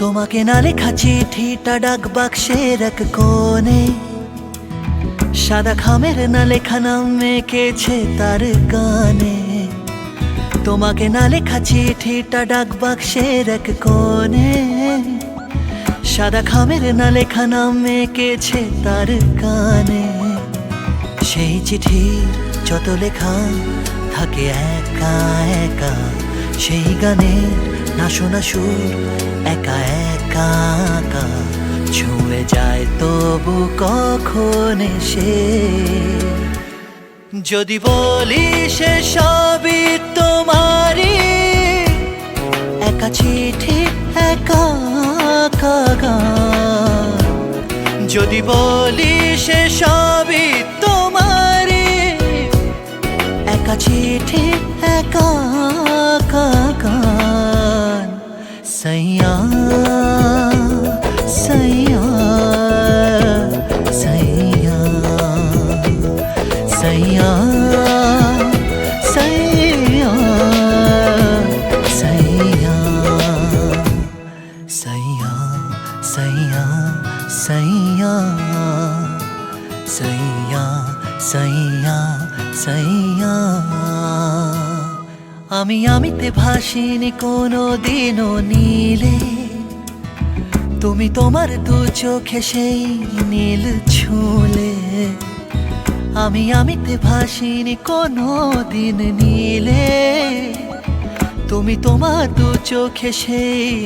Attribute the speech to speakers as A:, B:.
A: তোমাকে না লেখা চিঠিটা ডাক বাক্সের এক কোণে, সাদা খামের না লেখা নাম এঁকেছে তার গানে। তোমাকে না লেখা চিঠিটা ডাক বাক্সের এক কোণে, সাদা খামের না লেখা নাম এঁকেছে তার গানে। সেই চিঠির যত লেখা থাকে একা একা, সেই গানের না শোনা সুর একা একা একা ছুঁয়ে যায় তবু কখন এসে। যদি বলি সে সবই তোমারই, একা চিঠি একা একা গান। যদি বলি সে সবই তোমারই, একা চিঠি একা একা গান। सैया सैया सैया सैया सैया सैया सैया सैया सैया सैया सैया सैया। আমি আমিতে ভাসিনি কোনো দিনও নীলে, তুমি তোমার দু চোখে সেই নীল ছুঁলে। আমি আমিতে ভাসিনি কোনো দিন নীলে, তুমি তোমার দু চোখে সেই